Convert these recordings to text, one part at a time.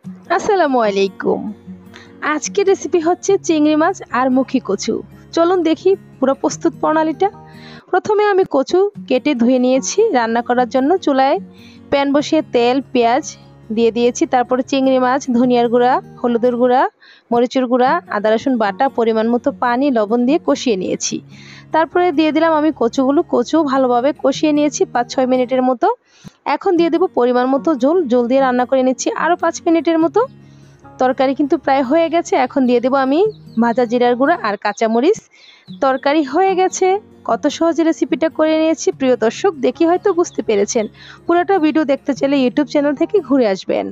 আসসালামু আলাইকুম। আজকের রেসিপি হচ্ছে চিংড়ি মাছ আর মুখী কচু। চলুন দেখি পুরো প্রস্তুত প্রণালীটা। প্রথমে আমি কচু কেটে ধুয়ে নিয়েছি। রান্না করার জন্য চুলায় প্যান বসিয়ে তেল পেঁয়াজ দিয়ে দিয়েছি। তারপরে চিংড়ি মাছ, ধনিয়ার গুঁড়া, হলুদের গুঁড়া, মরিচের গুঁড়া, আদা রসুন বাটা, পরিমাণ মতো পানি, লবণ দিয়ে কষিয়ে নিয়েছি। তারপরে দিয়ে দিলাম আমি কচু ভালোভাবে কষিয়ে নিয়েছি ৫-৬ মিনিটের মতো। এখন দিয়ে দেব পরিমাণ মতো জল দিয়ে রান্না করে নিচ্ছি আরও ৫ মিনিটের মতো। তরকারি কিন্তু প্রায় হয়ে গেছে। এখন দিয়ে দেব আমি ভাজা জিরার গুঁড়া আর কাঁচামরিচ। তরকারি হয়ে গেছে। কত সহজে রেসিপিটা করে নিয়েছি। প্রিয় দর্শক, দেখি হয়তো বুঝতে পেরেছেন। পুরোটা ভিডিও দেখতে চাইলে ইউটিউব চ্যানেল থেকে ঘুরে আসবেন।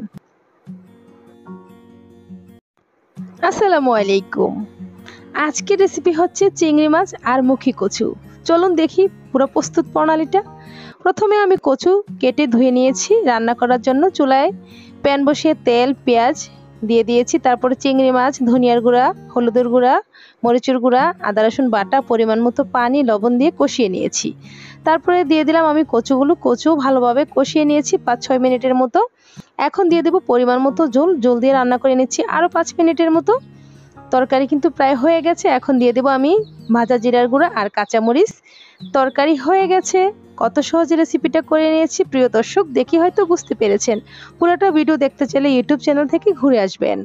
আসসালামু আলাইকুম। আজকের রেসিপি হচ্ছে চিংড়ি মাছ আর মুখী কচু। চলুন দেখি পুরো প্রস্তুত প্রণালীটা। প্রথমে আমি কচু কেটে ধুয়ে নিয়েছি। রান্না করার জন্য চুলায় প্যান বসিয়ে তেল পেঁয়াজ দিয়ে দিয়েছি। তারপরে চিংড়ি মাছ, ধনিয়ার গুঁড়া, হলুদের গুঁড়া, মরিচের গুঁড়া, আদা রসুন বাটা, পরিমাণ মতো পানি, লবণ দিয়ে কষিয়ে নিয়েছি। তারপরে দিয়ে দিলাম আমি কচু ভালোভাবে কষিয়ে নিয়েছি ৫-৬ মিনিটের মতো। এখন দিয়ে দেব পরিমাণ মতো জল দিয়ে রান্না করে নিচ্ছি আরও ৫ মিনিটের মতো। তরকারি কিন্তু প্রায় হয়ে গেছে। এখন দিয়ে দেব আমি ভাজা জিরার গুঁড়া আর কাঁচামরিচ। তরকারি হয়ে গেছে। কত সহজে রেসিপিটা করে নিয়েছি। প্রিয় দর্শক, দেখি হয়তো বুঝতে পেরেছেন। পুরোটা ভিডিও দেখতে চাইলে ইউটিউব চ্যানেল থেকে ঘুরে আসবেন।